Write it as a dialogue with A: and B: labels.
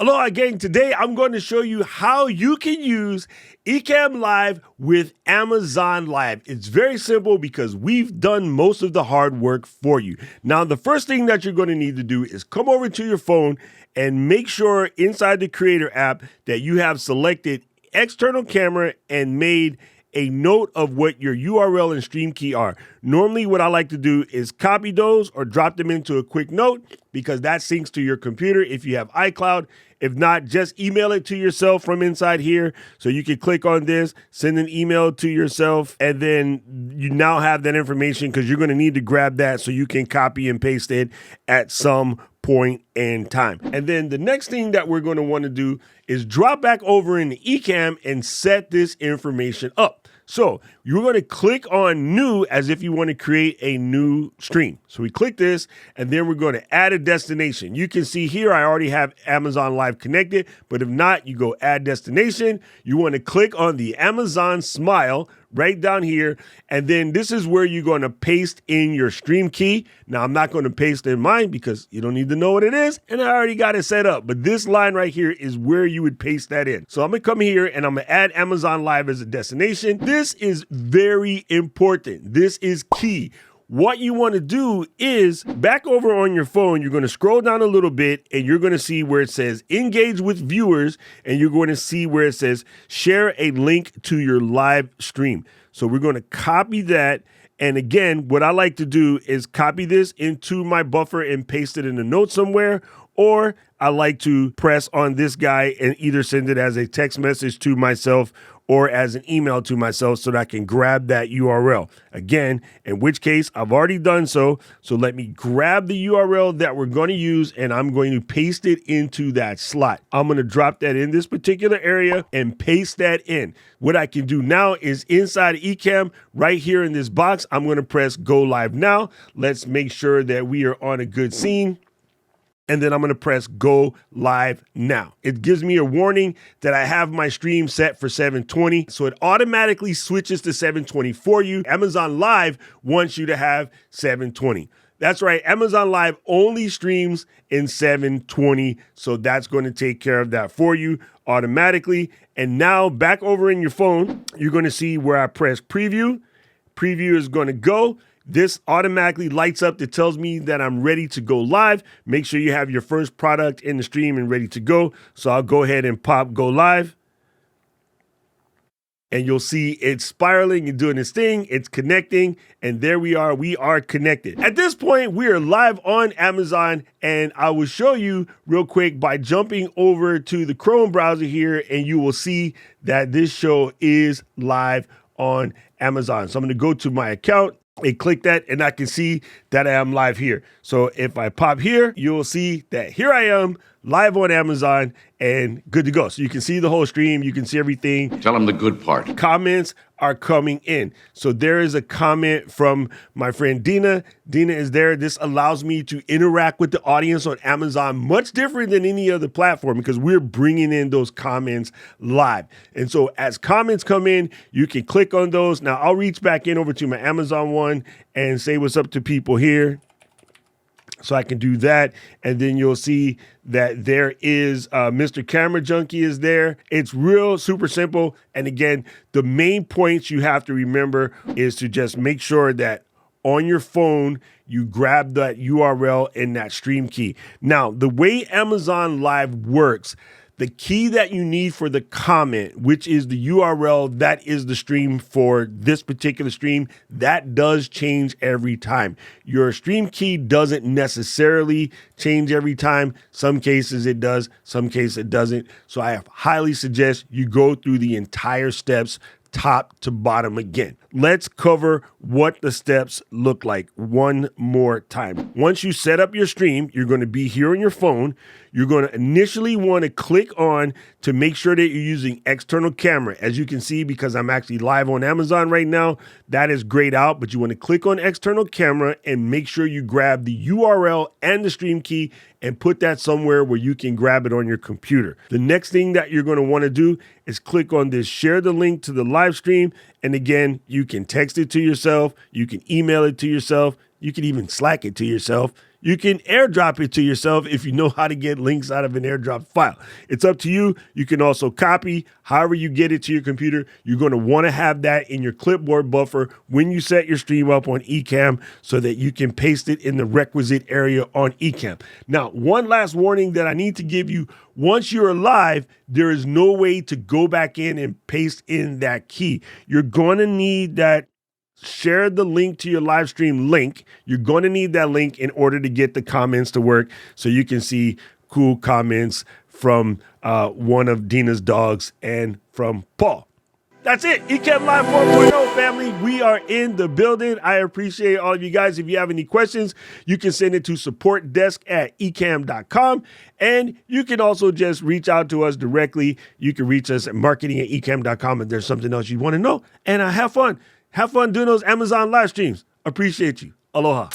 A: Aloha gang, today I'm going to show you how you can use Ecamm Live with Amazon Live. It's very simple because we've done most of the hard work for you. Now, the first thing that you're going to need to do is come over to your phone and make sure inside the Creator app that you have selected external camera and made a note of what your URL and stream key are. Normally, what I like to do is copy those or drop them into a quick note because that syncs to your computer if you have iCloud. If not, just email it to yourself from inside here. So you can click on this, send an email to yourself, and then you now have that information because you're going to need to grab that so you can copy and paste it at some point in time. And then the next thing that we're going to want to do is drop back over into Ecamm and set this information up. So you're going to click on new as if you want to create a new stream. So we click this and then we're going to add a destination. You can see here I already have Amazon Live connected, but if not, you go add destination. You want to click on the Amazon smile right down here. And then this is where you're going to paste in your stream key. Now, I'm not going to paste in mine because you don't need to know what it is. And I already got it set up. But this line right here is where you would paste that in. So I'm going to come here and I'm going to add Amazon Live as a destination. This is very important. This is key. What you want to do is back over on your phone, you're going to scroll down a little bit and you're going to see where it says engage with viewers, and you're going to see where it says share a link to your live stream. So we're going to copy that. And again, what I like to do is copy this into my buffer and paste it in a note somewhere, or I like to press on this guy and either send it as a text message to myself or as an email to myself so that I can grab that URL. Again, in which case I've already done so. So let me grab the URL that we're going to use and I'm going to paste it into that slot. I'm going to drop that in this particular area and paste that in. What I can do now is inside Ecamm, right here in this box, I'm going to press go live now. Let's make sure that we are on a good scene. And then I'm going to press go live now. It gives me a warning that I have my stream set for 720. So it automatically switches to 720 for you. Amazon Live wants you to have 720. That's right. Amazon Live only streams in 720. So that's going to take care of that for you automatically. And now back over in your phone, you're going to see where I press preview. Preview is going to go. This automatically lights up that tells me that I'm ready to go live. Make sure you have your first product in the stream and ready to go. So I'll go ahead and pop go live. And you'll see it's spiraling and doing its thing. It's connecting. And there we are connected. At this point, we are live on Amazon. And I will show you real quick by jumping over to the Chrome browser here. And you will see that this show is live on Amazon. So I'm going to go to my account and click that, and I can see that I am live here. So if I pop here, you'll see that here I am live on Amazon and good to go. So you can see the whole stream. You can see everything.
B: Tell them the good part.
A: Comments are coming in. So there is a comment from my friend Dina. Dina is there. This allows me to interact with the audience on Amazon much different than any other platform because we're bringing in those comments live. And so as comments come in, you can click on those. Now I'll reach back in over to my Amazon one and say what's up to people here. So I can do that. And then you'll see that there is Mr. Camera Junkie is there. It's real super simple. And again, the main points you have to remember is to just make sure that on your phone, you grab that URL and that stream key. Now, the way Amazon Live works, the key that you need for the comment, which is the URL, that is the stream for this particular stream, that does change every time. Your stream key doesn't necessarily change every time. Some cases it does, some cases it doesn't. So I highly suggest you go through the entire steps top to bottom again. Let's cover what the steps look like one more time. Once you set up your stream, you're going to be here on your phone. You're going to initially want to click on to make sure that you're using external camera. As you can see, because I'm actually live on Amazon right now, that is grayed out, but you want to click on external camera and make sure you grab the URL and the stream key and put that somewhere where you can grab it on your computer. The next thing that you're going to want to do is click on this, share the link to the live stream. And again, you can text it to yourself. You can email it to yourself. You can even Slack it to yourself. You can airdrop it to yourself if you know how to get links out of an airdrop file. It's up to you. You can also copy however you get it to your computer. You're going to want to have that in your clipboard buffer when you set your stream up on Ecamm so that you can paste it in the requisite area on Ecamm. Now, one last warning that I need to give you. Once you're live, there is no way to go back in and paste in that key. You're going to need that. Share the link to your live stream link. You're going to need that link in order to get the comments to work so you can see cool comments from one of Dina's dogs and from Paul. That's it. Ecamm Live 4.0 family. We are in the building. I appreciate all of you guys. If you have any questions, you can send it to supportdesk@ecamm.com. And you can also just reach out to us directly. You can reach us at marketing@ecamm.com if there's something else you want to know. And have fun. Have fun doing those Amazon live streams. Appreciate you. Aloha.